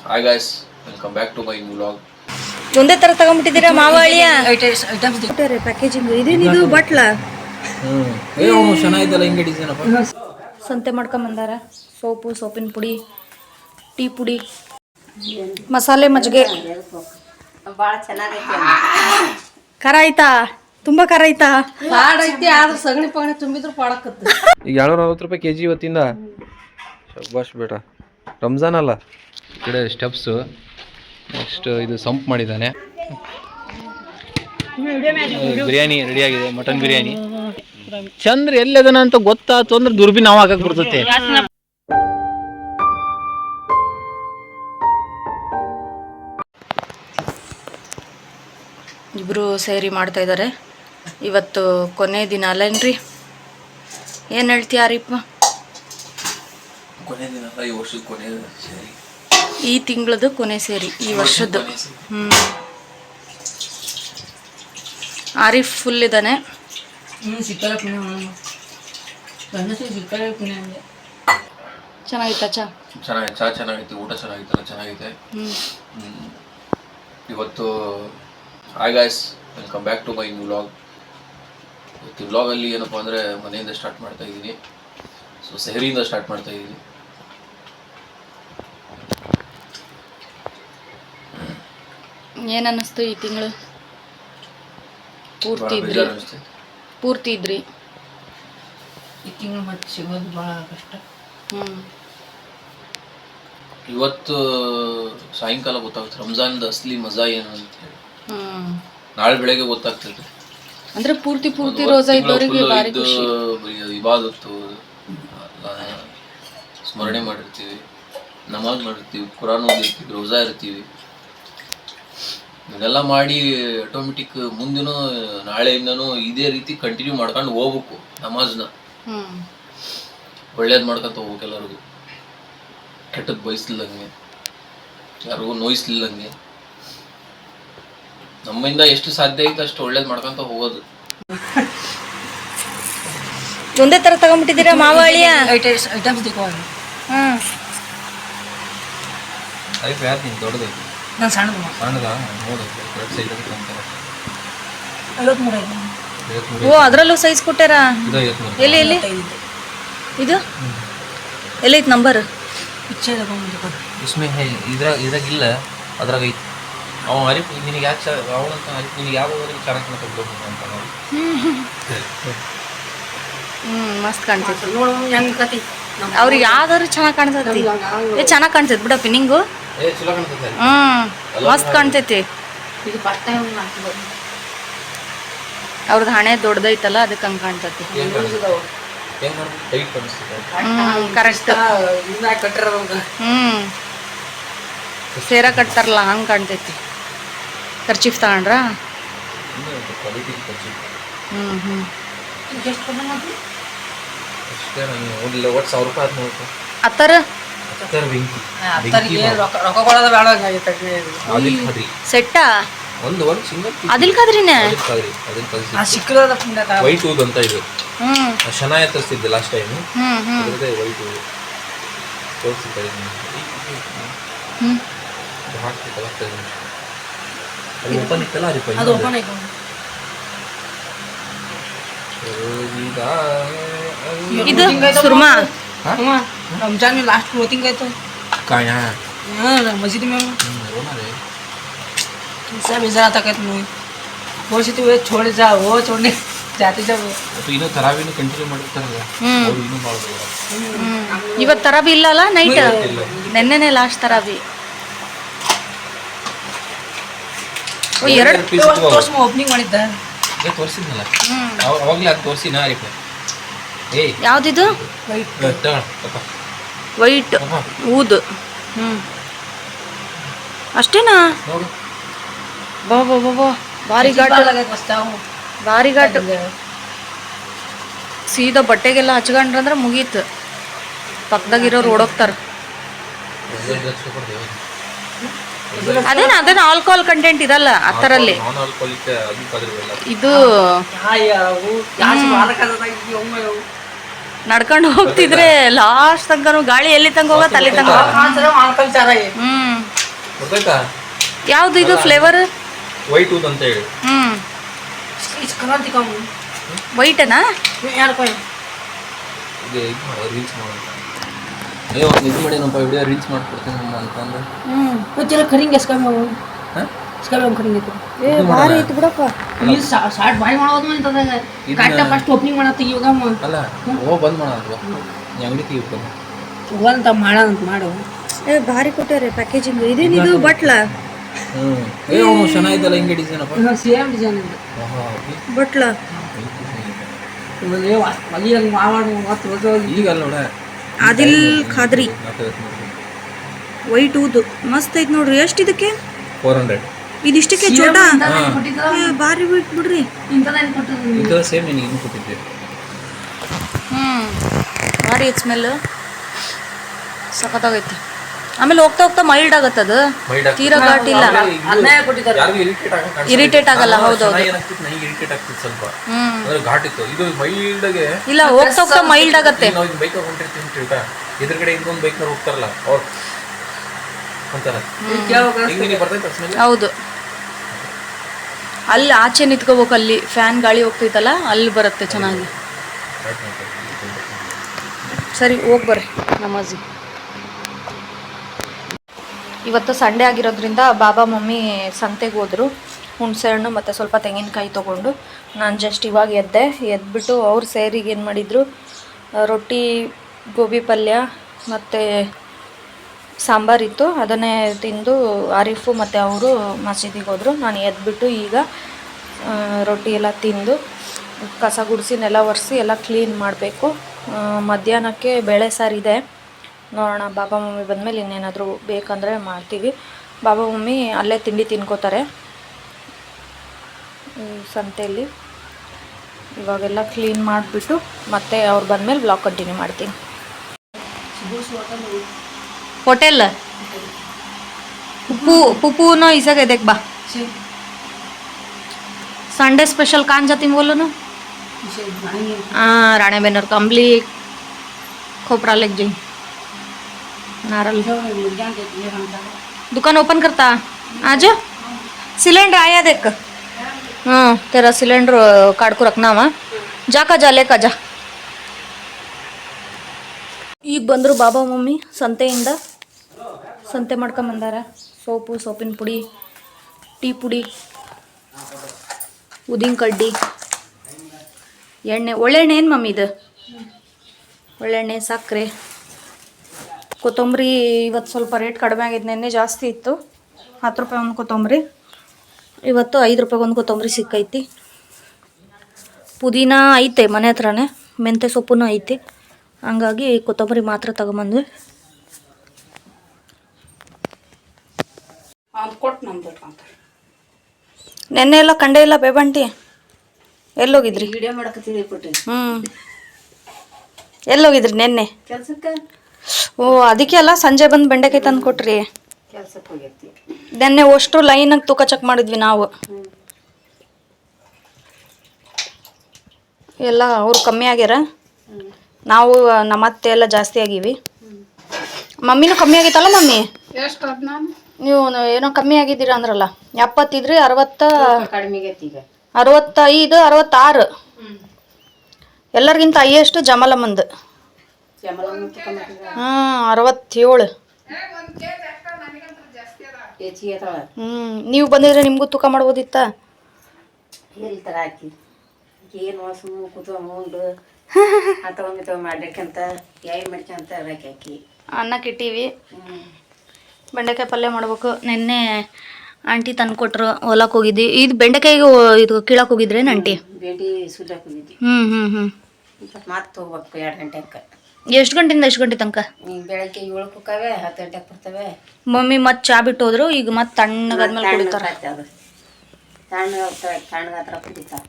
Hi guys, welcome back to my new vlog. ಒಂದೇ ತರ ತಗೊಂಡ್ಬಿಟ್ಟಿದ್ದೀರಾ ಮಾವಳಿಯ packaging ಇದೇನಿದು ಬಟ್ಲ ಚೆನ್ನಾಗಿದ್ದಲ್ಲ ಹಿಂಗೆ ಡಿಸೈನ್ ಅಪ್ಪ. ಸಂತೆ ಮಾಡ್ಕೊಂಡ್ ಬಂದಾರ. ಸೋಪಿನ ಪುಡಿ, ಟೀ ಪುಡಿ, ಮಸಾಲೆ ಮಜ್ಜಿಗೆ. ಭಾಳ ಚೆನ್ನಾಗೈತಿ. ಖಾರ ಆಯ್ತಾ? ತುಂಬಾ ಖಾರ ಆಯ್ತಾ? ಪಾಡ್ ಐತಿ ಆದ್ರೆ ಸಗಣಿ ಪಗಣಿ ತುಂಬಿದ್ರು ಪಾಡಕತ್ತು. ಈಗ 240 ರೂಪಾಯಿ kg ಇವತ್ತಿಂದ. ಶಬ್ಬಾಷ್ ಬೇಟ. ರಂಜಾನ್ ಅಲ್ಲ. ಈ ಕಡೆ ಸ್ಟೆಪ್ಸು. ನೆಕ್ಸ್ಟ್ ಇದು ಸಂಪ್ ಮಾಡಿದ್ದಾನೆ. ಬಿರಿಯಾನಿ ರೆಡಿ ಆಗಿದೆ, ಮಟನ್ ಬಿರಿಯಾನಿ. ಚಂದ್ರ ಎಲ್ಲದನ ಅಂತ ಗೊತ್ತಾಯ್ತು ಅಂದ್ರೆ ದುರ್ಬಿ ನಾವು ಹಾಕಕ್ ಬರ್ತೈತೆ. ಇಬ್ರು ಸೇರಿ ಮಾಡ್ತಾ ಇದ್ದಾರೆ. ಇವತ್ತು ಕೊನೆ ದಿನ ಅಲ್ಲೇನ್ರಿ? ಏನು ಹೇಳ್ತೀಯಾರಿಪ್ಪ? ಕೊನೆ ದಿನ ಅಲ್ಲ, ಈ ವರ್ಷದ ಕೊನೆ ಸೇರಿ. ಈ ತಿಂಗಳದು ಕೊನೆ ಸೇರಿ, ಈ ವರ್ಷದ್ದು. ಆರಿಫ್ ಫುಲ್ ಇದ್ದಾನೆ. ಚೆನ್ನಾಗಿತ್ತ ಚಾ? ಚೆನ್ನಾಗೈತಿ, ಊಟ ಚೆನ್ನಾಗಿತ್ತಲ್ಲ, ಚೆನ್ನಾಗೈತೆ. ಇವತ್ತು hi guys, welcome back to my new vlog. ಇವತ್ತು ವ್ಲಾಗಲ್ಲಿ ಏನಪ್ಪ ಅಂದರೆ ಮನೆಯಿಂದ ಸ್ಟಾರ್ಟ್ ಮಾಡ್ತಾ ಇದ್ದೀನಿ. ಸೊ ಸೆಹರಿಯಿಂದ ಸ್ಟಾರ್ಟ್ ಮಾಡ್ತಾ ಇದ್ದೀನಿ. ಏನು ಅನ್ನಿಸ್ತು ಈ ತಿಂಗಳು? ಪೂರ್ತಿ ಇದ್ರಿ ಈ ತಿಂಗಳು ಮತ್ತೆ ಸಿಗೋದು ಭಾಳ ಕಷ್ಟ. ಇವತ್ತು ಸಾಯಂಕಾಲ ಗೊತ್ತಾಗ್ತದೆ ರಂಜಾನ್ದ ಅಸಲಿ ಮಜಾ ಏನು ಅಂತ ಹೇಳಿ. ನಾಳೆ ಬೆಳಗ್ಗೆ ಗೊತ್ತಾಗ್ತದೆ. ಅಂದ್ರೆ ಪೂರ್ತಿ ರೋಜಾ ಇದ್ದವರಿಗೆ ಭಾರಿ ಖುಷಿ. ಇಬಾದತ್ತು ಸ್ಮರಣೆ ಮಾಡಿರ್ತೀವಿ, ನಮಾಜ್ ಮಾಡಿರ್ತೀವಿ, ಕುರಾನ್ ಓದಿರ್ತೀವಿ, ರೋಜಾ ಇರ್ತೀವಿ. ಇದೆಲ್ಲ ಮಾಡಿ ಆಟೋಮೆಟಿಕ್ ಮುಂದಿನ ನಾಳೆಯಿಂದನೂ ಇದೇ ರೀತಿ ಕಂಟಿನ್ಯೂ ಮಾಡ್ಕೊಂಡು ಹೋಗ್ಬೇಕು. ನಮಾಜ್ನ ಒಳ್ಳೇದು ಮಾಡ್ಕೊಂತ ಹೋಗ್ಬೇಕು. ಎಲ್ಲರಿಗೂ ಕೆಟ್ಟದ್ದು ಬಯಸ್ಲಿಲ್ಲಂಗೆ, ಯಾರಿಗೂ ನೋಯಿಸ್ಲಿಲ್ಲಂಗೆ, ನಮ್ಮಿಂದ ಎಷ್ಟು ಸಾಧ್ಯ ಐತೆ ಅಷ್ಟು ಒಳ್ಳೇದು ಮಾಡ್ಕೊಂತ ಹೋಗೋದು. ಒಂದೇ ತರ ತಗೊಂಡ್ಬಿಟ್ಟಿದ್ದೀರಾ ಮಾವಳಿಯ ಐಟಮ್ಸ್ ದೊಡ್ಡದೈತಿ, ನಾನು ಸಣ್ಣದ ನೋಡು ಸೈಡ್. ಓ ಅದರಲ್ಲೂ ಸೈಜ್ ಕೊಟ್ಟಾರ. ಎಲ್ಲಿ ಇದು ಎಲ್ಲೈತಿ ನಂಬರ್? ಇದ್ರಾಗಿಲ್ಲ, ಅದ್ರಾಗ ಐತಿ. ಅವ ಅರಿಪ್ ನಿನಗೆ ಯಾಕೆ ಅವನಂತ ಅರಿಪ್ ನಿನಗೆ ಯಾವ್ದಾದ್ರು ಚೆನ್ನಾಗಿ ತೆಗ್ದೋಗ್ಬೇಕು ಅಂತ ನಾವು. ಮಸ್ತ್ ಕಾಣ್ತೈತಿ ಅವ್ರಿಗೆ. ಯಾವ್ದಾದ್ರು ಚೆನ್ನಾಗಿ ಕಾಣ್ತೈತಿ. ಚೆನ್ನಾಗಿ ಕಾಣ್ತೈತಿ ಬಿಡ ಪಿನ್ನಿಂಗು. ಚಲೋ ಕಾಣ್ತೈತೆ. ಮಸ್ತ್ ಕಾಣ್ತೈತಿ. ಅವ್ರದ್ದು ಹಣೆ ದೊಡ್ಡದೈತಲ್ಲ, ಅದಕ್ಕೆ ಹಂಗೆ ಕಾಣ್ತೈತಿ. ಕರೆಕ್ಟ್. ಸೇರ ಕಟ್ತಾರಲ್ಲ ಹಂಗೆ ಕಾಣ್ತೈತಿ. ಖರ್ಚೀಫ್ ತಗೊಂಡ್ರ? ಹತ್ತರ ಸೆಟ್ಟ ಅದಿಲ್ ಕಾದ್ರಿನೇ ವೈಟ್ ಊದ್ ಅಂತ ಇದು ಚೆನ್ನಾಗಿ ತರಿಸ್ತಿದ್ದೆ ಲಾಸ್ಟ್ ಟೈಮ್. ವೈಟ್ ಊದ್ ತೋರಿಸಿದ್ದೆ ಓಪನ್ ಇತ್ತಲ್ಲ, ಅದು ಓಪನ್ ಆಯ್ತು. ಇದು ಸುರ್ಮಾ ರಂಜಾನ್ में लास्ट क्लोथिंग गए तो काया मस्जिद में रोना रे सब इधर आता कहते हैं वो से तू छोड़ जा, वो छोड़ने जाते जब तो इनो तरावीನ ಕಂಟಿನ್ಯೂ ಮಾಡ್ತಾರಲ್ಲ ಅವರು ಇನ್ನೂ ಮಾಡ್ತಾರೆ. ಇವತ್ತು ತರಾಬಿ ಇಲ್ಲಲ್ಲ, ನೈಟ್ ನೆನ್ನೆನೆ ಲಾಸ್ಟ್ ತರಾಬಿ. ಎರಡು ತೋರ್ಸ್ ಓಪನಿಂಗ್ ಮಾಡಿದ್ದ ತೋರಿಸಿದ್ನಲ್ಲ ಅವಾಗಲೇ, ಅದು ತೋರಿಸಿನ ಅರಿಪ. ಯಾವ್ದಿದು? ವೈಟ್ ಊದ್. ಅಷ್ಟೇನಾ? ಬಾ ಬಾ ಬಾ ಬಾ ಭಾರಿ ಘಾಟ್. ಸೀದಾ ಬಟ್ಟೆಗೆಲ್ಲ ಹಚ್ಕೊಂಡ್ರಂದ್ರೆ ಮುಗೀತು. ಪಕ್ಕದಾಗಿರೋರು ಓಡೋಗ್ತಾರ. ಅದೇನ ಆಲ್ಕೋಹಾಲ್ ಕಂಟೆಂಟ್ ಇರಲ್ಲ ಅದರಲ್ಲಿ. ಇದು ನಡ್ಕೊಂಡು ಹೋಗ್ತಿದ್ರೆ ಲಾಸ್ಟ್ ತನಕ ಗಾಳಿ ಎಲ್ಲಿ ತನಕ ಹೋಗತ್ತೆ ಅಲ್ಲಿ ತನಕ. ಗೊತ್ತಾಯ್ತಾ? ಯಾವ್ದು ಇದು ಫ್ಲೇವರ್? ವೈಟ್ ಊದ್ ಅಂತ ಹೇಳಿ. ಕ್ರಾಂತಿ ಕಾಮು ವೈಟನಾ? ಯಾರು ಕಾಯಿ ಇದು ರೀಲ್ಸ್ ಮಾಡೋಣ. ಒಂದು ಇದು ಮಾಡಿನಪ್ಪ ವಿಡಿಯೋ ರೀಲ್ಸ್ ಮಾಡ್ಕೊಡ್ತೀನಿ ನಮ್ಮ ಅಂತಂದು. ಗೊತ್ತಿಲ್ಲ ಕರಿಂಗ್ ಎಸ್ಕಾಮ ಹಾಂ ಎಸ್ಕಾಮ ಕರಿಂಗ್ ಐತಿ. ಭಾರಿ ಐತಿ ಬಿಡಪ್ಪ. ಈ ಶಾರ್ಟ್ ಬಾಯ್ ಮಾಡೋದು ಅಂತಂದಾಗ ಕರೆಕ್ಟ್ ಫಸ್ಟ್ ಓಪನಿಂಗ್ ಮಾಡತ್ತಿ ಇವಾಗ ಅಲ್ಲ ಬಂದ್ ಮಾಡೋಣ ಅಂಗಡಿ ತೆಗಿಬೇಕು ಅಂತ ಮಾಡೋದಂತ ಮಾಡು. ಭಾರಿ ಕೊಟ್ಟಾರೆ ಪ್ಯಾಕೇಜಿಂಗ್. ಇದೇನಿದು ಬಟ್ಲ? ಚೆನ್ನಾಗಿದ್ದಲ್ಲ ಹಿಂಗೆ ಡಿಸೈನ್ ಅಪ್ಪ. ಸೇಮ್ ಡಿಸೈನ್ ಇದೆ ಬಟ್ಲ. ಈಗ ಅಲ್ಲ ನೋಡ ಆದಿಲ್ ಖಾದ್ರಿ ವೈಟ್ ಊದು ಮಸ್ತ್ ಐತ್ ನೋಡ್ರಿ. ಎಷ್ಟು ಇದಕ್ಕೆ? 400. ಇದಿಷ್ಟಕ್ಕೆ ಚೋಟ ಭಾರಿ ಬಿಡ್ರಿ. ಇದು ಸೇಮ್ ನೀನು ಇನ್ನು ಕೊಟ್ಟಿದ್ದೆ. ಭಾರಿ ಐತ್ ಸ್ಮೆಲ್, ಸಖತ್ತಾಗೈತಿ. ಆಮೇಲೆ ಹೋಗ್ತಾ ಹೋಗ್ತಾ ಮೈಲ್ಡ್ ಆಗತ್ತದು, ತೀರಾ ಘಾಟ್ ಇಲ್ಲ, ಇರಿಟೇಟ್ ಆಗಲ್ಲ. ಹೌದೌದು ಸ್ವಲ್ಪ ಘಾಟ್ ಇತ್ತು, ಇದು ಮೈಲ್ಡ್ ಆಗಿ ಇಲ್ಲ, ಹೋಗ್ತಾ ಹೋಗ್ತಾ ಮೈಲ್ಡ್ ಆಗತ್ತೆ. ಬೈಕ್ ಹೊಂಟಿರ್ತೀನಿ ಎದುರುಗಡೆ ಇನ್ನೊಂದು ಬೈಕ್ ಹೋಗ್ತಾರಲ್ಲ ಅವ್ರು ಅಂತಾರ. ಹೌದು, ಅಲ್ಲಿ ಆಚೆ ನಿಂತ್ಕೋಬೇಕು, ಅಲ್ಲಿ ಫ್ಯಾನ್ ಗಾಳಿ ಹೋಗ್ತೈತಲ್ಲ ಅಲ್ಲಿ ಬರುತ್ತೆ ಚೆನ್ನಾಗಿ. ಸರಿ ಹೋಗಿ ಬರ್ರಿ ನಮಾಜಿ. ಇವತ್ತು ಸಂಡೇ ಆಗಿರೋದ್ರಿಂದ ಬಾಬಾ ಮಮ್ಮಿ ಸಂತೆಗೆ ಹೋದರು. ಹುಣಸೆ ಹಣ್ಣು ಮತ್ತು ಸ್ವಲ್ಪ ತೆಂಗಿನಕಾಯಿ ತೊಗೊಂಡು ನಾನು ಜಸ್ಟ್ ಇವಾಗ ಎದ್ಬಿಟ್ಟು ಅವ್ರು ಸೇರಿಗೆ ಏನು ಮಾಡಿದರು, ರೊಟ್ಟಿ, ಗೋಬಿ ಪಲ್ಯ ಮತ್ತು ಸಾಂಬಾರಿತ್ತು, ಅದನ್ನೇ ತಿಂದು ಆರಿಫು ಮತ್ತು ಅವರು ಮಸೀದಿಗೆ ಹೋದರು. ನಾನು ಎದ್ಬಿಟ್ಟು ಈಗ ರೊಟ್ಟಿ ಎಲ್ಲ ತಿಂದು ಕಸ ಗುಡಿಸಿ ನೆಲ ಒರೆಸಿ ಎಲ್ಲ ಕ್ಲೀನ್ ಮಾಡಬೇಕು. ಮಧ್ಯಾಹ್ನಕ್ಕೆ ಬೇಳೆ ಸಾರಿದೆ, ನೋಡೋಣ ಬಾಬಾ ಮಮ್ಮಿ ಬಂದಮೇಲೆ ಇನ್ನೇನಾದರೂ ಬೇಕಂದರೆ ಮಾಡ್ತೀವಿ. ಬಾಬಾ ಮಮ್ಮಿ ಅಲ್ಲೇ ತಿಂಡಿ ತಿನ್ಕೋತಾರೆ ಸಂತೆಯಲ್ಲಿ. ಇವಾಗೆಲ್ಲ ಕ್ಲೀನ್ ಮಾಡಿಬಿಟ್ಟು ಮತ್ತೆ ಅವ್ರು ಬಂದಮೇಲೆ ಬ್ಲಾಗ್ ಕಂಟಿನ್ಯೂ ಮಾಡ್ತೀನಿ. ಹೋಟೆಲ್ पुप्पू नो इसे के देख बा संडे स्पेशल कान जाती बोलो ना. हाँ राणे बेनर कंबली खोपरा लेक जी नारल दुकान ओपन करता आज. सिलेंडर आया देख. हाँ तेरा सिलेंडर काट को रखना वा. जा का जा लेका जा. ಈಗ ಬಂದರು ಬಾಬಾ ಮಮ್ಮಿ ಸಂತೆಯಿಂದ. ಸಂತೆ ಮಾಡ್ಕೊಂಬಂದಾರ. ಸೋಪು, ಸೋಪಿನ ಪುಡಿ, ಟೀ ಪುಡಿ, ಉದ್ದಿನ ಕಡ್ಡಿ, ಎಣ್ಣೆ, ಒಳ್ಳೆಣ್ಣೆ. ಏನು ಮಮ್ಮಿ ಇದು? ಒಳ್ಳೆಣ್ಣೆ, ಸಕ್ಕರೆ, ಕೊತ್ತಂಬರಿ. ಇವತ್ತು ಸ್ವಲ್ಪ ರೇಟ್ ಕಡಿಮೆ ಆಗಿದೆ, ನೆನ್ನೆ ಜಾಸ್ತಿ ಇತ್ತು. 10 ರೂಪಾಯಿ ಒಂದು ಕೊತ್ತಂಬರಿ, ಇವತ್ತು 5 ರೂಪಾಯಿಗೆ ಒಂದು ಕೊತ್ತಂಬರಿ ಸಿಕ್ಕೈತಿ. ಪುದೀನ ಐತೆ ಮನೆ ಹತ್ರನೇ, ಮೆಂತ್ಯ ಸೊಪ್ಪು ಐತಿ, ಹಂಗಾಗಿ ಕೊತ್ತಂಬರಿ ಮಾತ್ರ ತಗೊಂಬಂದ್ವಿ. ನೆನ್ನೆ ಎಲ್ಲ ಕಂಡೆ ಇಲ್ಲ ಬೇಬಂಟಿ. ಎಲ್ಲೋಗಿದ್ರಿ? ಎಲ್ಲೋಗಿದ್ರಿ ನೆನ್ನೆ? ಓ ಅದಕ್ಕೆ ಅಲ್ಲ ಸಂಜೆ ಬಂದು ಬೆಂಡೆಕಾಯಿ ತಂದು ಕೊಟ್ರಿ. ನೆನ್ನೆ ಅಷ್ಟು ಲೈನಾಗಿ ತೂಕ ಚೆಕ್ ಮಾಡಿದ್ವಿ ನಾವು ಎಲ್ಲ. ಅವ್ರು ಕಮ್ಮಿ ಆಗ್ಯಾರ, ನಾವು ನಮ್ಮ ಅತ್ತೆ ಎಲ್ಲ ಜಾಸ್ತಿ ಆಗೀವಿ. ಮಮ್ಮಿನೂ ಕಮ್ಮಿ ಆಗೈತಲ್ಲ ಮಮ್ಮಿ? ನೀವು ಏನೋ ಕಮ್ಮಿ ಆಗಿದ್ದೀರ ಅಂದ್ರಲ್ಲ, 70 ಇದ್ರಿ, 60, 65, 66. ಎಲ್ಲರಿಗಿಂತ ಹೈಯೆಸ್ಟ್ ಜಮಲಮ್ಮಂದು. 67. ನೀವು ಬಂದಿದ್ರೆ ನಿಮಗೂ ತೂಕ ಮಾಡ್ಬೋದಿತ್ತ. ಅನ್ನಕ್ಕೆ ಇಟ್ಟೀವಿ. ಬೆಂಡೆಕಾಯಿ ಪಲ್ಯ ಮಾಡ್ಬೇಕು. ನಿನ್ನೆ ಆಂಟಿ ತಂದು ಕೊಟ್ರು, ಹೊಲಕ್ಕೆ ಹೋಗಿದ್ವಿ. ಇದು ಬೆಂಡೆಕಾಯಿಗೆ ಇದು ಕೀಳಕ್ಕೆ ಹೋಗಿದ್ರೇನು ಆಂಟಿ? ಮತ್ತೆ ಹೋಗ್ಬೇಕು 2 ಗಂಟೆಗೆ. ಎಷ್ಟು ಗಂಟೆಯಿಂದ ಎಷ್ಟು ಗಂಟೆ ತನಕ? ಬೆಳಗ್ಗೆ 7 ಹೋಗ್ತವೆ, 10 ಗಂಟೆಗೆ ಬರ್ತವೆ. ಮಮ್ಮಿ ಮತ್ತೆ ಚಾ ಬಿಟ್ಟು ಹೋದ್ರು, ಈಗ ಮತ್ತೆ ತಣ್ಣಗಾದ್ಮೇಲೆ ಕುಡಿತಾರೆ. ತಣ್ಣಗ ಹತ್ರ ಕುಡಿತಾರೆ.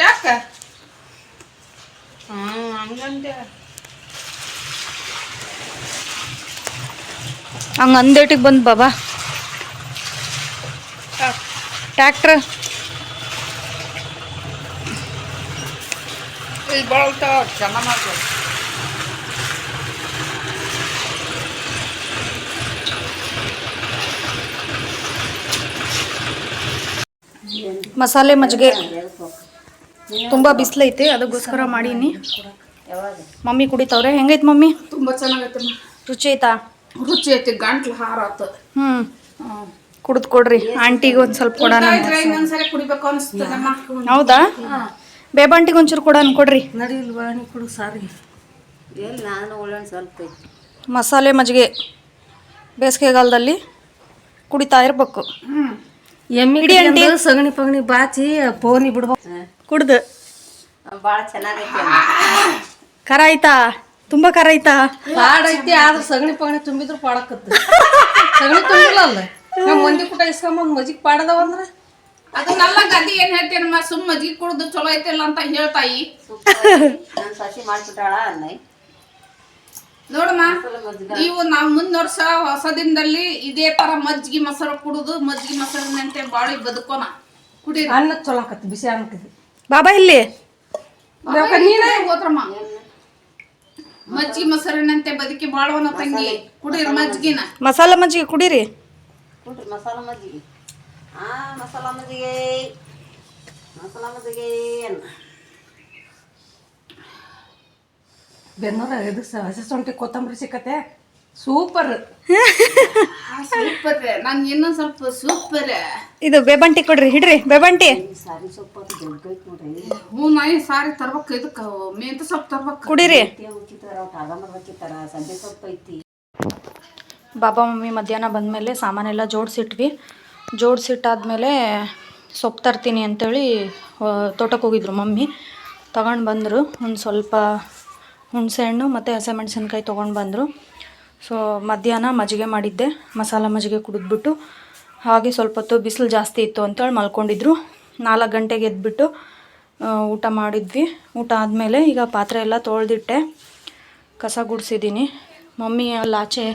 ಯಾಕೆ ಹಂಗೆ ಅಂದೇಟಿಗೆ ಬಂದು ಬಾಬಾ ಟ್ಯಾಕ್ಟ್ರ್ ಮಸಾಲೆ ಮಜ್ಜಿಗೆ ತುಂಬ ಬಿಸಿಲೈತೆ ಅದಕ್ಕೋಸ್ಕರ ಮಾಡೀನಿ. ಮಮ್ಮಿ ಕುಡಿತವ್ರೆ. ಹೆಂಗೈತೆ ಮಮ್ಮಿ? ತುಂಬ ಚೆನ್ನಾಗೈತೆ. ರುಚಿ ಐತಾ? ರುಚಿ ಐತಿ. ಗಂಟ್ಲು ಹಾರಾತ. ಕುಡಿದು ಕೊಡ್ರಿ. ಆಂಟಿಗೆ ಒಂದು ಸ್ವಲ್ಪ ಕೊಡೋಣ. ಇನ್ನೊಂದ್ಸರಿ ಕುಡಿಬೇಕು ಅನಿಸ್ತದಮ್ಮ. ಹೌದಾ? ಬೇಬಾಂಟಿಗೆ ಒಂಚೂರು ಕೊಡೋಣ ಕೊಡ್ರಿ. ನಡಿಲ್ವಾ ನೀ ಕುಡು ಸಾರಿ. ಎಲ್ಲಿ ನಾನು ಒಳ್ಳೆ ಸ್ವಲ್ಪ ಐತಿ. ಮಸಾಲೆ ಮಜ್ಜಿಗೆ ಬೇಸಿಗೆಗಾಲದಲ್ಲಿ ಕುಡಿತಾ ಇರ್ಬೇಕು. ಎಮ್ಮಿ ಸಗಣಿ ಪಗಣಿ ಬಾಚಿ ಪೋನಿ ಬಿಡ್ಬೇಕು. ಕುಡ್ದು ಭಾಳ ಚೆನ್ನಾಗೈತಿ. ಖರ ಆಯ್ತಾ? ತುಂಬ ಖರ ಆಯ್ತಾ? ಪಾಡೈತಿ. ಆದ್ರೆ ಸಗಣಿ ಪಗಣಿ ತುಂಬಿದ್ರು ಪಾಡಕತ್ತ. ಸಗಣಿ ತುಂಬಿಲ್ಲ ಅಲ್ಲ. ನಮ್ಮ ಮಂದಿ ಕೂಟ ಇಸ್ಕೊಂಬಂದ್ ಮಜ್ಜಿಗೆ ಪಾಡದವಂದ್ರ ಅದನ್ನೆಲ್ಲ ಗದ್ದಿ ಏನ್ ಹೇಳ್ತೇನಮ್ಮ, ಸುಮ್ ಮಜ್ಜಿಗೆ ಕುಡ್ದು ಚಲೋ ಐತಿಲ್ಲ ಅಂತ ಹೇಳ್ತಾಯಿ. ನನ್ನ ಸಸಿ ಮಾಡ್ಬಿಟ್ಟಾಳ ಅನ್ನೈ. ನೋಡಮ್ಮ, ನೀವು ನಾವು ಮುಂದ್ ವರ್ಷ ಹೊಸ ದಿನದಲ್ಲಿ ಇದೇ ತರ ಮಜ್ಜಿಗೆ ಮೊಸರು ಕುಡುದು ಮಜ್ಜಿಗೆ ಮೊಸರಿನಂತೆ ಬಾಳಿ ಬದುಕೋಣ. ಕುಡೀರಿ. ಅನ್ನ ಚಲೋ ಆಕತಿ. ಬಿಸಿ ಅನ್ನಕತಿ. ಬಾಬಾ ಇಲ್ಲಿ ನೀನೇ ಹೋದ್ರಮ್ಮ. ಮಜ್ಜಿಗೆ ಮೊಸರಿನಂತೆ ಬದುಕಿ ಬಾಳೋಣ ತಂಗಿ. ಕುಡೀರಿ ಮಜ್ಜಿಗೆನ. ಮಸಾಲೆ ಮಜ್ಜಿಗೆ ಕುಡೀರಿ. ಕುಡ್ರಿ ಮಸಾಲ ಮಜ್ಜಿಗೆ. ಮಸಾಲ ಮಜ್ಜಿಗೆ ಮಸಾಲ ಮಜ್ಜಿಗೆ ಅನ್ನ. ಬೆನ್ನೂರ ಇದು ಹಸಿ ಶುಂಠಿ ಕೊತ್ತಂಬರಿ ಸಿಕ್ಕತ್ತೆ. Super super. ನನ್ಗೆ ಇನ್ನೊಂದ್ ಸ್ವಲ್ಪ ಸೂಪರ್. ಇದು ಬೇಬಂಟಿ ಕೊಡ್ರಿ. ಹಿಡ್ರಿ ಬೇಬಂಟಿ. ಸಾರಿ ಸೊಪ್ಪು ಅದು ದೊಡ್ಡೈತಿ ನೋಡ್ರಿ. ಹ್ಞೂ ನಾಯಿ ಸಾರಿ ತರ್ಬೇಕು. ಇದಕ್ಕೆ ಮೆಂತ ಸೊಪ್ಪು ತರ್ಬೇಕು. ಕುಡೀರಿ. ಉಚ್ಚಿತಾರ ಟಾಗಮರ್ ಹಚ್ಚಿತಾರ. ಸಂಜೆ ಸೊಪ್ಪು ಐತಿ. ಬಾಬಾ ಮಮ್ಮಿ ಮಧ್ಯಾಹ್ನ ಬಂದಮೇಲೆ ಸಾಮಾನೆಲ್ಲ ಜೋಡಿಸಿಟ್ಟಾದ್ಮೇಲೆ ಸೊಪ್ಪು ತರ್ತೀನಿ ಅಂತೇಳಿ ತೋಟಕ್ಕೆ ಹೋಗಿದ್ರು ಮಮ್ಮಿ. ತಗೊಂಡು ಬಂದರು. ಒಂದು ಸ್ವಲ್ಪ ಹುಣಸೆಹಣ್ಣು ಮತ್ತು ಹಸಿಮೆಣ್ಸಿನ್ಕಾಯಿ ತೊಗೊಂಡು ಬಂದರು. ಸೊ ಮಧ್ಯಾಹ್ನ ಮಜ್ಜಿಗೆ ಮಾಡಿದ್ದೆ. ಮಸಾಲ ಮಜ್ಜಿಗೆ ಕುಡಿದ್ಬಿಟ್ಟು ಹಾಗೆ ಸ್ವಲ್ಪ ಹೊತ್ತು ಬಿಸಿಲು ಜಾಸ್ತಿ ಇತ್ತು ಅಂತೇಳಿ ಮಲ್ಕೊಂಡಿದ್ರು. 4 ಗಂಟೆಗೆ ಎದ್ಬಿಟ್ಟು ಊಟ ಮಾಡಿದ್ವಿ. ಊಟ ಆದಮೇಲೆ ಈಗ ಪಾತ್ರೆ ಎಲ್ಲ ತೊಳೆದಿಟ್ಟೆ, ಕಸ ಗುಡಿಸಿದ್ದೀನಿ. ಮಮ್ಮಿ ಅಲ್ಲಿ ಆಚೆ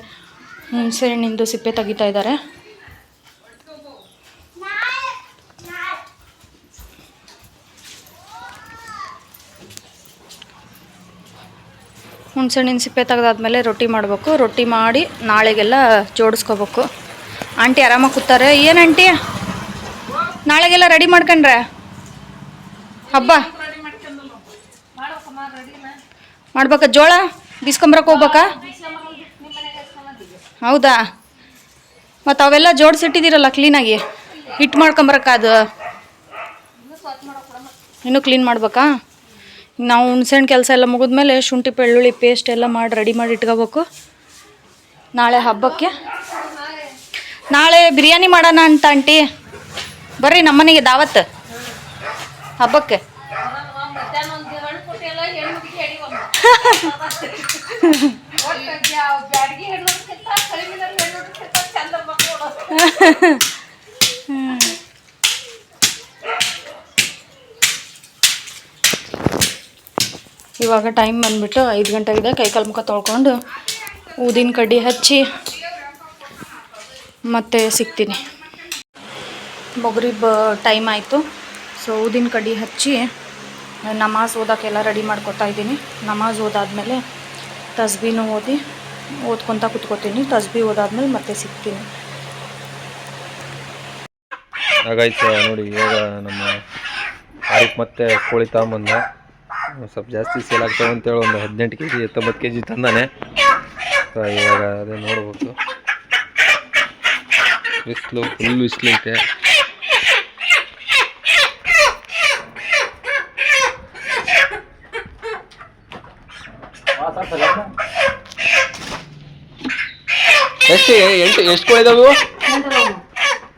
ಹುಣಸೆಹಣ್ಣಿಂದು ಸಿಪ್ಪೆ ತೆಗಿತಾ ಇದ್ದಾರೆ. ಹುಣಸೆಹಣ್ಣಿನ ಸಿಪ್ಪೆ ತೆಗೆದಾದ್ಮೇಲೆ ರೊಟ್ಟಿ ಮಾಡಬೇಕು. ರೊಟ್ಟಿ ಮಾಡಿ ನಾಳೆಗೆಲ್ಲ ಜೋಡಿಸ್ಕೋಬೇಕು. ಆಂಟಿ ಆರಾಮಾಗಿ ಕೂತಾರೆ. ಏನು ಆಂಟಿ ನಾಳೆಗೆಲ್ಲ ರೆಡಿ ಮಾಡ್ಕೊಂಡ್ರೆ ಹಬ್ಬ ಮಾಡ್ಬೇಕಾ? ಜೋಳ ಬಿಸ್ಕೊಂಬರಕ್ಕೆ ಹೋಗ್ಬೇಕಾ? ಹೌದಾ? ಮತ್ತು ಅವೆಲ್ಲ ಜೋಡಿಸಿಟ್ಟಿದ್ದೀರಲ್ಲ ಕ್ಲೀನಾಗಿ. ಹಿಟ್ಟು ಮಾಡ್ಕೊಂಬರಕ್ಕಾದು ಇನ್ನೂ ಕ್ಲೀನ್ ಮಾಡ್ಬೇಕಾ? ನಾವು ಹುಣ್ಸೆಹಣ್ಣು ಕೆಲಸ ಎಲ್ಲ ಮುಗಿದ್ಮೇಲೆ ಶುಂಠಿ ಬೆಳ್ಳುಳ್ಳಿ ಪೇಸ್ಟ್ ಎಲ್ಲ ಮಾಡಿ ರೆಡಿ ಮಾಡಿ ಇಟ್ಕೋಬೇಕು. ನಾಳೆ ಹಬ್ಬಕ್ಕೆ. ನಾಳೆ ಬಿರಿಯಾನಿ ಮಾಡೋಣ ಅಂತ ಆಂಟಿ. ಬರ್ರಿ ನಮ್ಮನೆಗೆ ದಾವತ್ ಹಬ್ಬಕ್ಕೆ. ಇವಾಗ ಟೈಮ್ ಬಂದುಬಿಟ್ಟು 5 ಗಂಟೆಗಿದೆ. ಕೈಕಾಲು ಮುಖ ತೊಳ್ಕೊಂಡು ಊದಿನ ಕಡ್ಡಿ ಹಚ್ಚಿ ಮತ್ತೆ ಸಿಗ್ತೀನಿ. ಮೊಗರಿಬ್ ಟೈಮ್ ಆಯಿತು. ಸೊ ಊದಿನ ಕಡ್ಡಿ ಹಚ್ಚಿ ನಮಾಜ್ ಓದೋಕ್ಕೆಲ್ಲ ರೆಡಿ ಮಾಡ್ಕೊತಾ ಇದ್ದೀನಿ. ನಮಾಜ್ ಓದಾದ್ಮೇಲೆ ತಸ್ಬೀನೂ ಓದ್ಕೊತಾ ಕೂತ್ಕೋತೀನಿ. ತಸ್ಬಿ ಓದಾದ್ಮೇಲೆ ಮತ್ತೆ ಸಿಗ್ತೀನಿ. ಹಾಗಾಯ್ತು ನೋಡಿ. ಇವಾಗ ನಮ್ಮ ಆರಿಫ್ ಮತ್ತೆ ಕೋಳಿ ತಗೊಂಬಂದ. ಸ್ವಲ್ಪ ಜಾಸ್ತಿ ಸೇಲ್ ಆಗ್ತಾವೆ ಅಂತೇಳಿ ಒಂದು 18 kg 19 kg ತಂದಾನೆ. ಇವಾಗ ಅದೇ ನೋಡ್ಬೇಕು. ಬಿಸಿಲು ಫುಲ್ ಬಿಸಿಲೈತೆ. ಎಷ್ಟು ಕೋಳಿ ಇದಾವು?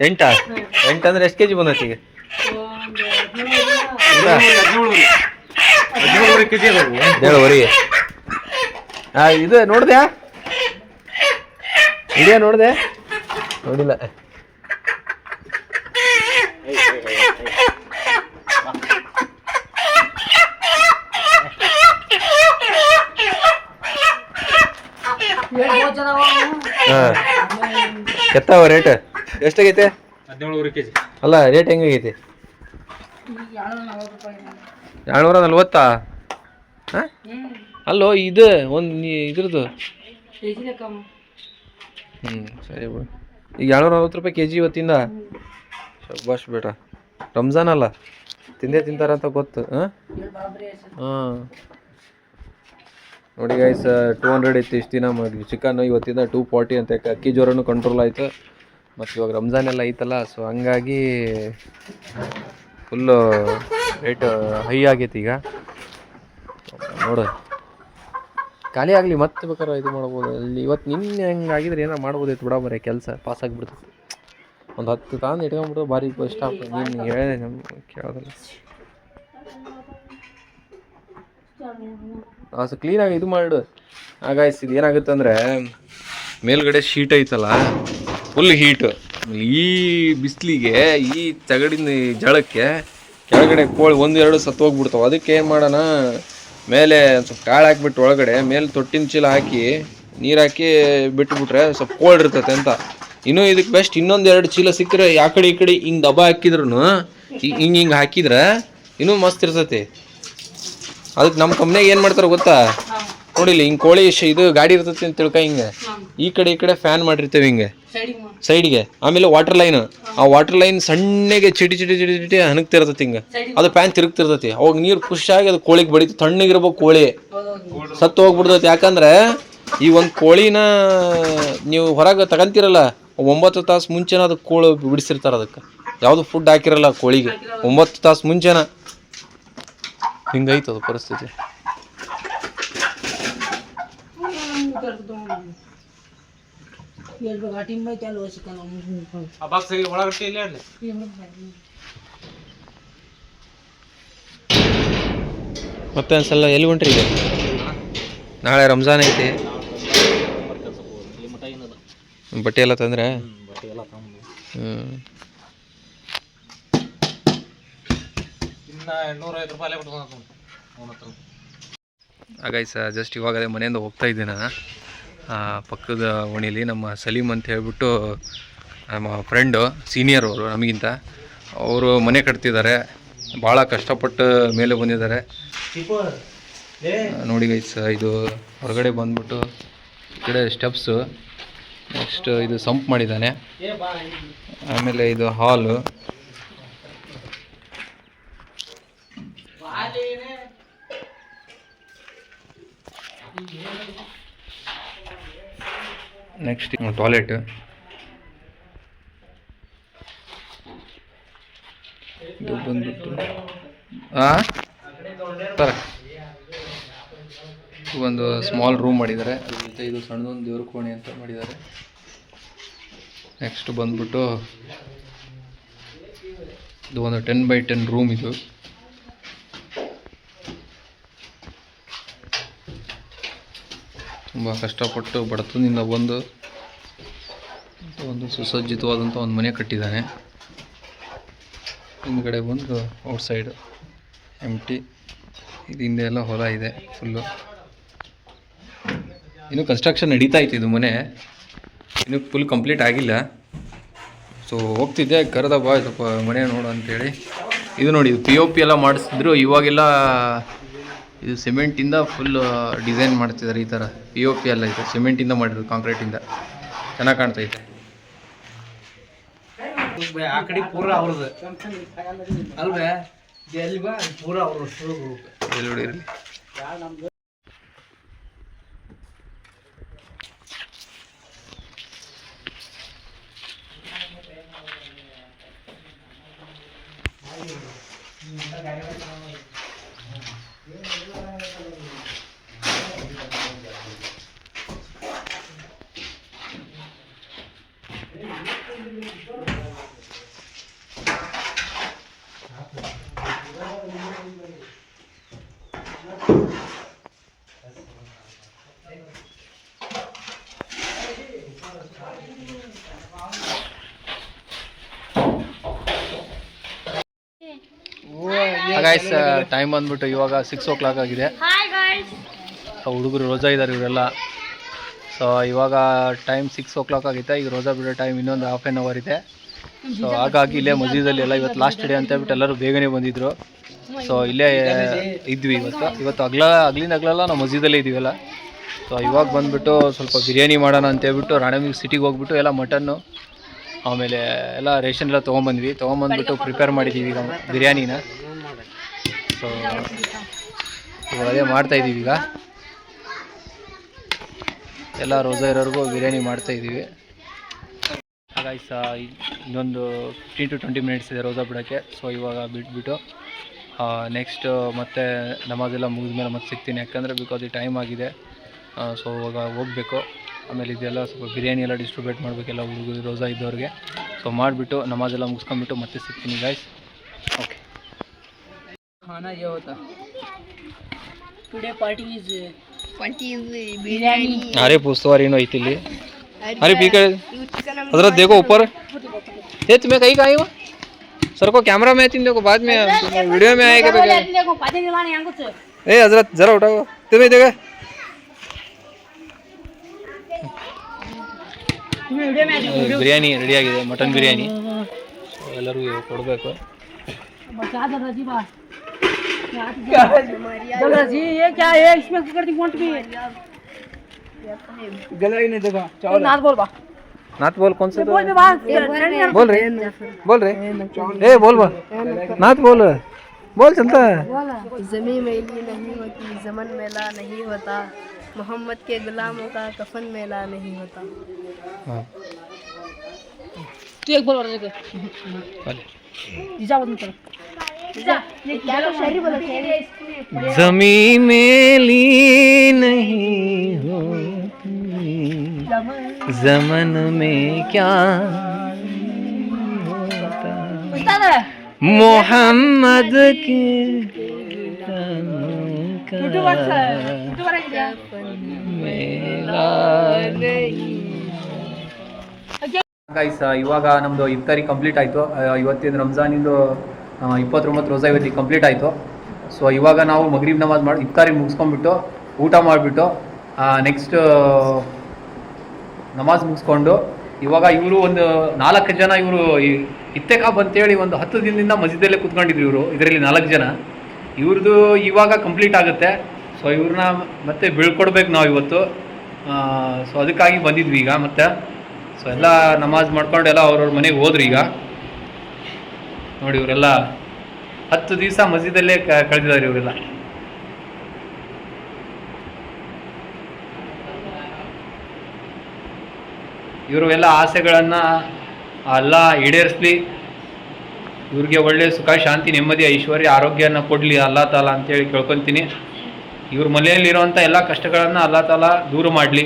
8 ಅಂದ್ರೆ ಎಷ್ಟು kg ಬಂದೈತಿ ಈಗ? 17 kg. ಇದು ನೋಡಿದೆ? ವಿಡಿಯೋ ನೋಡಿದೆ? ನೋಡಿಲ್ಲ. ಎತ್ತಾವ ರೇಟ್ ಎಷ್ಟಾಗೈತೆ? 17 kg. ಅಲ್ಲ ರೇಟ್ ಹೆಂಗಾಗೈತಿ? 740. ಹಾಂ ಅಲ್ಲೋ ಇದು ಒಂದು ಇದ್ರದ್ದು. ಸರಿ ಬಿಡು. ಈಗ 740 ರೂಪಾಯಿ kg ಇವತ್ತಿಂದ. ಶಬ್ಬಾಷ್ ಬೇಟ. ರಂಜಾನ್ ಅಲ್ಲ, ತಿಂದೇ ತಿಂತಾರಂತ ಗೊತ್ತು. ಹಾಂ ನೋಡಿ ಗೈಸ್, 200 ಇತ್ತು ಇಷ್ಟು ದಿನ ಚಿಕನ್, ಇವತ್ತಿಂದ 240 ಅಂತ. ಅಕ್ಕಿ ಜ್ವರನೂ ಕಂಟ್ರೋಲ್ ಆಯಿತು. ಮತ್ತು ಇವಾಗ ರಂಜಾನ್ ಎಲ್ಲ ಐತಲ್ಲ, ಸೊ ಹಂಗಾಗಿ ಫುಲ್ಲು ರೇಟ್ ಹೈ ಆಗೈತಿ ಈಗ. ನೋಡು, ಖಾಲಿ ಆಗಲಿ ಮತ್ತೆ ಬೇಕಾದ್ರೆ ಇದು ಮಾಡ್ಬೋದು. ಅಲ್ಲಿ ಇವತ್ತು ನಿನ್ನೆ ಹೆಂಗೆ ಆಗಿದ್ರೆ ಏನಾರು ಮಾಡ್ಬೋದಿತ್ತು ಬಿಡ, ಬರೀ ಕೆಲಸ ಪಾಸ್ ಆಗಿಬಿಡ್ತದೆ. ಒಂದು 10 ತಾಂದು ಇಟ್ಕೊಂಡ್ಬಿಟ್ಟು ಭಾರಿ ಇಷ್ಟ ಆಗ್ತದೆ. ನೀನು ಹೇಳಿದೆ ನಮ್ಗೆ ಕೇಳೋದಿಲ್ಲ. ಸೊ ಕ್ಲೀನಾಗಿ ಇದು ಮಾಡು. ಹಾಗಾಯ್ತು, ಇದು ಏನಾಗುತ್ತೆ ಅಂದರೆ ಮೇಲ್ಗಡೆ ಶೀಟ್ ಐತಲ್ಲ, ಫುಲ್ ಹೀಟು. ಈ ಬಿಸಿಲಿಗೆ, ಈ ತಗಡಿನ ಜಳಕ್ಕೆ ಕೆಳಗಡೆ ಕೋಳಿ 1-2 ಸತ್ತೋಗ್ಬಿಡ್ತಾವೆ. ಅದಕ್ಕೆ ಏನು ಮಾಡೋಣ, ಮೇಲೆ ಸ್ವಲ್ಪ ಕಾಳು ಹಾಕ್ಬಿಟ್ಟು ಒಳಗಡೆ ಮೇಲೆ ತೊಟ್ಟಿನ ಚೀಲ ಹಾಕಿ ನೀರು ಹಾಕಿ ಬಿಟ್ಬಿಟ್ರೆ ಸ್ವಲ್ಪ ಕೋಲ್ಡ್ ಇರ್ತೈತೆ ಅಂತ. ಇನ್ನೂ ಇದಕ್ಕೆ ಬೆಸ್ಟ್ ಇನ್ನೊಂದು 2 ಚೀಲ ಸಿಕ್ಕರೆ ಆ ಕಡೆ ಈ ಕಡೆ ಹಿಂಗೆ ದಬ್ಬ ಹಾಕಿದ್ರು ಹಿಂಗೆ ಹಾಕಿದ್ರೆ ಇನ್ನೂ ಮಸ್ತ್ ಇರ್ತೈತಿ. ಅದಕ್ಕೆ ನಮ್ಮ ಕಂಪ್ನಿಯಾಗ ಏನು ಮಾಡ್ತಾರೆ ಗೊತ್ತಾ, ನೋಡಿಲ್ಲ ಹಿಂಗೆ ಕೋಳಿ ಇದು ಗಾಡಿ ಇರ್ತೈತಿ ಅಂತ ತಿಳ್ಕ, ಹಿಂಗೆ ಈ ಕಡೆ ಫ್ಯಾನ್ ಮಾಡಿರ್ತೇವೆ ಹಿಂಗೆ ಸೈಡ್ಗೆ. ಆಮೇಲೆ ವಾಟರ್ ಲೈನ್, ಆ ವಾಟರ್ ಲೈನ್ ಸಣ್ಣಗೆ ಚಿಟಿ ಹನಗ್ತಿರ್ತೈತಿ ಹಿಂಗೆ. ಅದು ಫ್ಯಾನ್ ತಿರುಗ್ತಿರ್ತೈತಿ. ಅವಾಗ ನೀರು ಖುಷಿಯಾಗಿ ಅದು ಕೋಳಿಗೆ ಬಡಿತು. ತಣ್ಣಗಿರ್ಬೇಕು ಕೋಳಿ, ಸತ್ತು ಹೋಗ್ಬಿಡ್ತೈತಿ. ಯಾಕಂದ್ರೆ ಈ ಒಂದು ಕೋಳಿನ ನೀವು ಹೊರಗೆ ತಗೊಂತೀರಲ್ಲ, 9 ತಾಸು ಮುಂಚೆನ ಅದಕ್ಕೆ ಕೋಳಿ ಬಿಡಿಸಿರ್ತಾರೆ. ಅದಕ್ಕೆ ಯಾವುದು ಫುಡ್ ಹಾಕಿರಲ್ಲ ಕೋಳಿಗೆ, 9 ತಾಸು ಮುಂಚೆನ. ಹಿಂಗೈತದ ಪರಿಸ್ಥಿತಿ. ಮತ್ತೆ ಒಂದ್ಸಲ ಎಲ್ಲಿ ಹೊಂಟ್ರಿ ಈಗ? ನಾಳೆ ರಂಜಾನ್ ಐತಿ, ಬಟ್ಟೆ ಎಲ್ಲ ತಂದ್ರೆ? ಹಾಗಾಯ್ತು ಜಸ್ಟ್ ಇವಾಗ ಮನೆಯಿಂದ ಹೋಗ್ತಾ ಇದ್ದೀನಿ ನಾನು. ಪಕ್ಕದ ಓಣಿಲಿ ನಮ್ಮ ಸಲೀಮ್ ಅಂತ ಹೇಳ್ಬಿಟ್ಟು ನಮ್ಮ ಫ್ರೆಂಡು, ಸೀನಿಯರ್ ಅವರು ನಮಗಿಂತ, ಅವರು ಮನೆ ಕಟ್ತಿದ್ದಾರೆ. ಭಾಳ ಕಷ್ಟಪಟ್ಟು ಮೇಲೆ ಬಂದಿದ್ದಾರೆ ನೋಡಿ ಗೈಸ್. ಇದು ಹೊರಗಡೆ ಬಂದ್ಬಿಟ್ಟು ಈ ಕಡೆ ಸ್ಟೆಪ್ಸು, ನೆಕ್ಸ್ಟ್ ಇದು ಸಂಪ್ ಮಾಡಿದ್ದಾನೆ, ಆಮೇಲೆ ಇದು ಹಾಲು, ನೆಕ್ಸ್ಟ್ ಟಾಯ್ಲೆಟ್, ಇದು ಬಂದ್ಬಿಟ್ಟು ಒಂದು ಸ್ಮಾಲ್ ರೂಮ್ ಮಾಡಿದ್ದಾರೆ. ಮತ್ತು ಇದು ಸಣ್ಣದೊಂದು ದೇವ್ರ ಕೋಣೆ ಅಂತ ಮಾಡಿದ್ದಾರೆ. ನೆಕ್ಸ್ಟ್ ಬಂದ್ಬಿಟ್ಟು ಇದು ಒಂದು 10x10 ರೂಮ್. ಇದು ತುಂಬ ಕಷ್ಟಪಟ್ಟು ಬಡತನದಿಂದ ಬಂದು ಒಂದು ಸುಸಜ್ಜಿತವಾದಂಥ ಒಂದು ಮನೆ ಕಟ್ಟಿದ್ದಾನೆ. ಹಿಂದ್ಗಡೆ ಬಂದು ಔಟ್ಸೈಡ್ ಎಂಟಿ, ಇದು ಹಿಂದೆ ಎಲ್ಲ ಹೊಲ ಇದೆ ಫುಲ್ಲು. ಇನ್ನೂ ಕನ್ಸ್ಟ್ರಕ್ಷನ್ ನಡೀತಾ ಇತ್ತು. ಇದು ಮನೆ ಇನ್ನೂ ಫುಲ್ ಕಂಪ್ಲೀಟ್ ಆಗಿಲ್ಲ. ಸೊ ಹೋಗ್ತಿದ್ದೆ, ಕರೆದ ಬಾ ಸ್ವಲ್ಪ ಮನೆ ನೋಡು ಅಂತೇಳಿ. ಇದು ನೋಡಿ, ಇದು POP ಎಲ್ಲ ಮಾಡಿಸಿದ್ರು. ಇವಾಗೆಲ್ಲ ಇದು ಸಿಮೆಂಟಿಂದ ಫುಲ್ ಡಿಸೈನ್ ಮಾಡ್ತಿದ್ದಾರೆ. ಈ ಥರ POP ಎಲ್ಲ ಇದೆ, ಸಿಮೆಂಟಿಂದ ಮಾಡಿರೋದು, ಕಾಂಕ್ರೀಟಿಂದ. ಚೆನ್ನಾಗಿ ಕಾಣ್ತೈತೆ. ಆ ಕಡೆ ಪೂರ ಅವ್ರದ್ದು ಅಲ್ವೇ, ಎಲ್ಲಿ ಬಾ ಪೂರ ಅವ್ರ ಎಲ್ಲಿ ಇರಲಿ. ಗೈಸ್, ಟೈಮ್ ಬಂದ್ಬಿಟ್ಟು ಇವಾಗ 6 o'clock ಆಗಿದೆ. ಹುಡುಗರು ರೋಜಾ ಇದ್ದಾರೆ ಇವರೆಲ್ಲ. ಸೊ ಇವಾಗ ಟೈಮ್ 6 o'clock ಆಗಿದೆ. ಈಗ ರೋಜಾ ಬಿಡೋ ಟೈಮ್ ಇನ್ನೊಂದು 1/2 hour ಇದೆ. ಸೊ ಹಾಗಾಗಿ ಇಲ್ಲೇ ಮಸ್ಜಿದಲ್ಲಿ ಎಲ್ಲ ಇವತ್ತು ಲಾಸ್ಟ್ ಡೇ ಅಂತ ಹೇಳ್ಬಿಟ್ಟು ಎಲ್ಲರೂ ಬೇಗನೆ ಬಂದಿದ್ರು. ಸೊ ಇಲ್ಲೇ ಇದ್ವಿ ಇವತ್ತು ಅಗ್ಲಿಂದ ಅಗ್ಲೆಲ್ಲ ನಾವು ಮಸ್ಜಿದಲ್ಲೇ ಇದ್ದೀವಲ್ಲ. ಸೊ ಇವಾಗ ಬಂದುಬಿಟ್ಟು ಸ್ವಲ್ಪ ಬಿರಿಯಾನಿ ಮಾಡೋಣ ಅಂತ ಹೇಳ್ಬಿಟ್ಟು ರಾಣೆಬೆನ್ನೂರು ಸಿಟಿಗೆ ಹೋಗ್ಬಿಟ್ಟು ಎಲ್ಲ ಮಟನ್ನು ಆಮೇಲೆ ಎಲ್ಲ ರೇಷನ್ ಎಲ್ಲ ತೊಗೊಂಬಂದ್ಬಿಟ್ಟು ಪ್ರಿಪೇರ್ ಮಾಡಿದ್ದೀವಿ ಈಗ ಬಿರಿಯಾನಿನ. ಸೊ ಇವಾಗ ಅದೇ ಮಾಡ್ತಾಯಿದ್ದೀವಿ. ಈಗ ಎಲ್ಲ ರೋಜಾ ಇರೋರಿಗೂ ಬಿರಿಯಾನಿ ಮಾಡ್ತಾಯಿದ್ದೀವಿ. ಹಾಗಾಗಿ ಇನ್ನೊಂದು 15 to 20 ಮಿನಿಟ್ಸ್ ಇದೆ ರೋಜಾ ಬಿಡೋಕ್ಕೆ. ಸೊ ಇವಾಗ ಬಿಟ್ಬಿಟ್ಟು ನೆಕ್ಸ್ಟ್ ಮತ್ತೆ ನಮಾಜೆಲ್ಲ ಮುಗಿದ್ಮೇಲೆ ಮತ್ತೆ ಸಿಗ್ತೀನಿ, ಯಾಕಂದರೆ ಬಿಕಾಸ್ ಈ ಟೈಮ್ ಆಗಿದೆ. ಸೊ ಇವಾಗ ಹೋಗಬೇಕು. ಆಮೇಲೆ ಇದೆಲ್ಲ ಸ್ವಲ್ಪ ಬಿರಿಯಾನಿ ಎಲ್ಲ ಡಿಸ್ಟ್ರಿಬ್ಯೂಟ್ ಮಾಡಬೇಕೆಲ್ಲ ಹುಡುಗರು ರೋಜಾ ಇದ್ದವ್ರಿಗೆ. ಸೊ ಮಾಡಿಬಿಟ್ಟು ನಮಾಜೆಲ್ಲ ಮುಗಿಸ್ಕೊಂಡ್ಬಿಟ್ಟು ಮತ್ತೆ ಸಿಗ್ತೀನಿ ಗಾಯ್ಸ್. ಓಕೆ. खाना ये होता टुडे पार्टी इज बिरयानी. अरे पूछतो ಏನೋ ಐತಿ ಇಲ್ಲಿ. अरे पी कर हजरत देखो ऊपर. ये तुम्हें कहीं का आई हो सर को कैमरा में तुम देखो, बाद में वीडियो में आएगा तो देखो पाते दिवाने यहां कुछ ए हजरत जरा उठाओ तुम्हें देखो ಬಿರಿಯಾನಿ ರೆಡಿ ಆಗಿದೆ, ಮಟನ್ ಬಿರಿಯಾನಿ. ಎಲ್ಲರಿಗೂ ಕೊಡಬೇಕು. बता दो राजी बा जी ये क्या है इसमें कुकर दी मोंट भी गला ही नहीं देखा चावल नाथ बोल बा नाथ बोल. कौन से तो बोल बे बा बोल रहे ए बोल नाथ बोल चलता है. ज़मीं मैली नहीं होती, ज़मन मेला नहीं होता, मोहम्मद के गुलामों का कफन मेला नहीं होता. तू एक बोल रहा है जीजा बोल मत जीजा ये क्या तो शायरी बोला शायरी. ज़मीं मेली नहीं होती, ज़मन में क्या उस्ताद है मोहम्मद के टूटू बस टूटू बरा क्या मेला नहीं. ಗೈಸ್ ಇವಾಗ ನಮ್ಮದು ಇಫ್ತಾರಿ ಕಂಪ್ಲೀಟ್ ಆಯಿತು. ಇವತ್ತಿನ ರಂಜಾನಿಂದು 29 ರೋಜಾ ಇವತ್ತಿಗೆ ಕಂಪ್ಲೀಟ್ ಆಯಿತು. ಸೊ ಇವಾಗ ನಾವು ಮಗ್ರಿಬ್ ನಮಾಜ್ ಮಾಡಿ ಇಫ್ತಾರಿ ಮುಗಿಸ್ಕೊಂಡ್ಬಿಟ್ಟು ಊಟ ಮಾಡಿಬಿಟ್ಟು ನೆಕ್ಸ್ಟ್ ನಮಾಜ್ ಮುಗಿಸ್ಕೊಂಡು ಇವಾಗ ಇವರು ಒಂದು 4 ಜನ ಇವರು ಇತ್ತೆಕಾಬ್ ಅಂತೇಳಿ ಒಂದು 10 ದಿನದಿಂದ ಮಸ್ಜಿದಲ್ಲೇ ಕೂತ್ಕೊಂಡಿದ್ರು ಇವರು. ಇದರಲ್ಲಿ 4 ಜನ ಇವ್ರದ್ದು ಇವಾಗ ಕಂಪ್ಲೀಟ್ ಆಗುತ್ತೆ. ಸೊ ಇವ್ರನ್ನ ಮತ್ತೆ ಬೀಳ್ಕೊಡ್ಬೇಕು ನಾವು ಇವತ್ತು. ಸೊ ಅದಕ್ಕಾಗಿ ಬಂದಿದ್ವಿ ಈಗ ಮತ್ತೆ. ಸೊ ಎಲ್ಲ ನಮಾಜ್ ಮಾಡ್ಕೊಂಡು ಎಲ್ಲ ಅವ್ರವ್ರ ಮನೆಗೆ ಹೋದ್ರು. ಈಗ ನೋಡಿ ಇವರೆಲ್ಲ 10 ದಿವಸ ಮಸ್ಜಿದಲ್ಲೇ ಕಳೆದಿದ್ದಾರೆ ಇವರೆಲ್ಲ. ಇವರು ಎಲ್ಲ ಆಸೆಗಳನ್ನು ಎಲ್ಲ ಈಡೇರಿಸಲಿ, ಇವ್ರಿಗೆ ಒಳ್ಳೆಯ ಸುಖ ಶಾಂತಿ ನೆಮ್ಮದಿ ಐಶ್ವರ್ಯ ಆರೋಗ್ಯನ ಕೊಡಲಿ ಅಲ್ಲಾ ತಾಲ ಅಂತೇಳಿ ಕೇಳ್ಕೊತೀನಿ. ಇವ್ರ ಮನೆಯಲ್ಲಿರುವಂಥ ಎಲ್ಲ ಕಷ್ಟಗಳನ್ನು ಅಲ್ಲಾ ತಾಲ ದೂರ ಮಾಡಲಿ.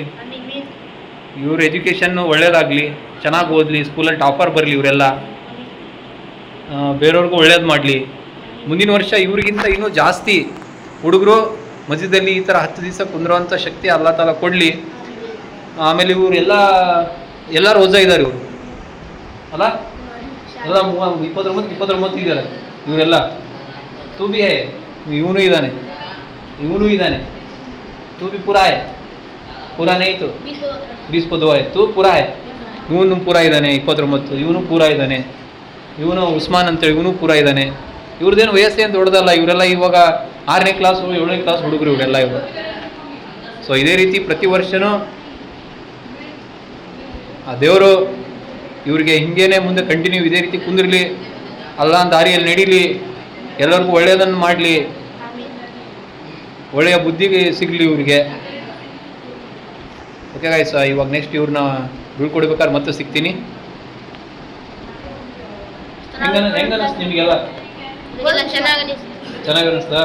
ಇವ್ರ ಎಜುಕೇಷನ್ನು ಒಳ್ಳೇದಾಗಲಿ, ಚೆನ್ನಾಗಿ ಓದಲಿ, ಸ್ಕೂಲಲ್ಲಿ ಟಾಪರ್ ಬರಲಿ, ಇವರೆಲ್ಲ ಬೇರೆಯವ್ರಿಗೂ ಒಳ್ಳೇದು ಮಾಡಲಿ. ಮುಂದಿನ ವರ್ಷ ಇವ್ರಿಗಿಂತ ಇನ್ನೂ ಜಾಸ್ತಿ ಹುಡುಗರು ಮಸ್ಜಿದಲ್ಲಿ ಈ ಥರ 10 ದಿವಸ ಕುಂದ್ರುವಂಥ ಶಕ್ತಿ ಅಲ್ಲಾ ತಾಲ ಕೊಡಲಿ. ಆಮೇಲೆ ಇವರೆಲ್ಲ ರೋಜಾ ಇದ್ದಾರೆ ಇವರು ಅಲ್ಲ, ಎಲ್ಲ 29 ಇದ್ದಾರೆ ಇವರೆಲ್ಲ. ತೂ ಬಿ ಹೇ, ಇವನು ಇದ್ದಾನೆ, ತೂ ಬಿ ಪೂರಾ ಹೇ, ಪೂರಾ ನೈ ತು 20 को 2 है, तू पूरा है. ಇವನು ಪೂರಾ ಇದ್ದಾನೆ 29, ಇವನು ಪೂರಾ ಇದ್ದಾನೆ, ಇವನು ಉಸ್ಮಾನ್ ಅಂತೇಳಿ ಇವನು ಪೂರಾ ಇದ್ದಾನೆ. ಇವ್ರದ್ದೇನು ವಯಸ್ಸು ಏನು ದೊಡ್ಡದಲ್ಲ. ಇವರೆಲ್ಲ ಇವಾಗ 6ನೇ ಕ್ಲಾಸ್ 7ನೇ ಕ್ಲಾಸ್ ಹುಡುಗರು ಇವರೆಲ್ಲ ಇವರು. ಸೊ ಇದೇ ರೀತಿ ಪ್ರತಿ ವರ್ಷವೂ ಆ ದೇವರು ಇವ್ರಿಗೆ ಹಿಂಗೇನೆ ಮುಂದೆ ಕಂಟಿನ್ಯೂ ಇದೇ ರೀತಿ ಕುಂದಿರಲಿ, ಅಲ್ಲಾಹನ ದಾರಿಯಲ್ಲಿ ನಡೀಲಿ, ಎಲ್ಲರಿಗೂ ಒಳ್ಳೆಯದನ್ನು ಮಾಡಲಿ, ಒಳ್ಳೆಯ ಬುದ್ಧಿಗೆ ಸಿಗಲಿ ಇವ್ರಿಗೆ. ಓಕೆ ಗಾಯ್ಸ್, ಇವಾಗ ನೆಕ್ಸ್ಟ್ ಇವ್ರನ್ನ ಬೀಳ್ಕೊಡ್ಬೇಕಾದ್ರೆ ಮತ್ತೆ ಸಿಗ್ತೀನಿ. ಹೆಂಗ ಅನಿಸ್ತು ನಿಮಗೆಲ್ಲ? ಚೆನ್ನಾಗಿ ಅನಿಸ್ತಾ?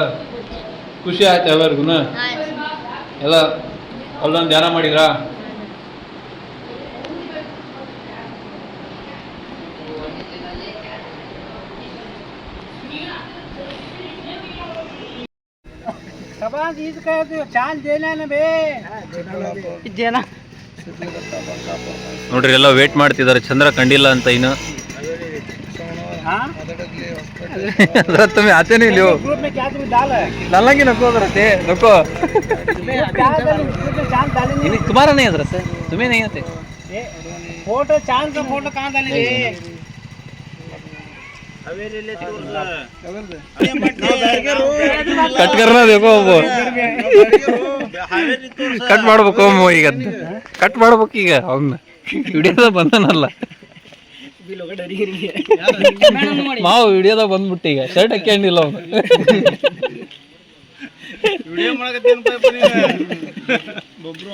ಖುಷಿ ಆಯ್ತು ಎಲ್ಲರಿಗೂ? ಎಲ್ಲ ಅಲ್ಲೊಂದು ಧ್ಯಾನ ಮಾಡಿದ್ರಾ? ನೋಡ್ರಿ ಎಲ್ಲ ವೇಟ್ ಮಾಡ್ತಿದ್ದಾರೆ, ಚಂದ್ರ ಕಂಡಿಲ್ಲ ಅಂತ. ಇನ್ನು तुम्हें आते नहीं लो डालेंगे नको हजरत, नको तुम्हारा नहीं हजरत, तुम्हें नहीं आते फोटो चांद का फोटो कहाँ डालेंगे? कट करना देखो वो ಕಟ್ ಮಾಡ್ಬೇಕು ಈಗ, ಕಟ್ ಮಾಡ್ಬೇಕು ಈಗ. ಅವನ್ನ ವಿಡಿಯೋದ ಬಂದನಲ್ಲ ಮಾವು ವಿಡಿಯೋದಾಗ ಬಂದ್ಬಿಟ್ಟು ಈಗ ಶರ್ಟ್ ಹಾಕೊಂಡಿಲ್ಲ ಅವನು.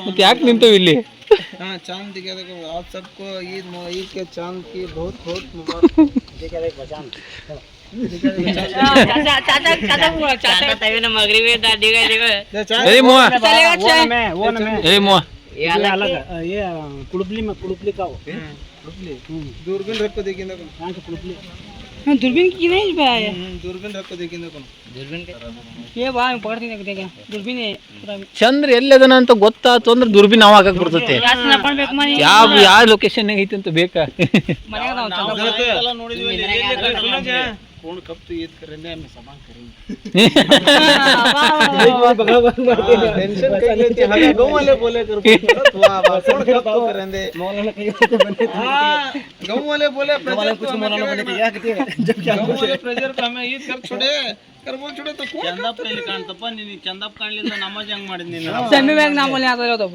ಮತ್ತೆ ಯಾಕೆ ನಿಂತವ್ ಇಲ್ಲಿ? चांद दिखा देखो आप सबको ईद के चांद की बहुत बहुत मुबारक। दिखा देखो चांद ए मोआ ये कुड़ुपली में कुड़ुपली का दूरबीन रखो देखिए कुड़ुपली दूरबीन की नहीं भाई दूरबीन रखो देखिए ये बाय पकड़ती देखा दूरबीन ಚಂದ್ರ ಎಲ್ಲದನ ಅಂತ ಗೊತ್ತಾತು ಅಂದ್ರೆ ದುರ್ಬಿನ್ ನಾವು ಹಾಕಕ್ ಬರ್ತೈತೆ. ಯಾವ ಲೊಕೇಶನ್ ಐತಿ ಅಂತ ಬೇಕಾ? कौन कब तो ईद करेंगे हमें सभा करेंगे टेंशन कई लेते हैं गांव वाले बोले कर तो कौन कब तो करेंगे गांव वाले बोले प्रेशर कुछ मौलाना बोले क्या कहते हैं जब क्या बोले प्रेशर को हमें ईद कर छोड़े कर बोल छोड़े तो चंदा पहले कांतಪ್ಪ ನೀನು ಚಂದಪ್ಪ ಕಾಣಲಿಲ್ಲ ನಮಾಜ್ ಹೆಂಗ್ ಮಾಡಿದ್ ನೀನು सेमी बैंक नाम बोले आता तो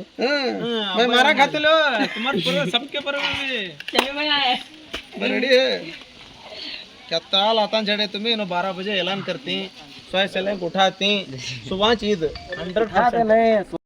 मैं मारा खाते लो तुम्हारे पूरा सबके पर सेमी में आए रेडी है क्या ताल आता जड़े तुम्हें 12 बजे ऐलान करती, 100 सैलेंग उठाती, सुबह ईद 100%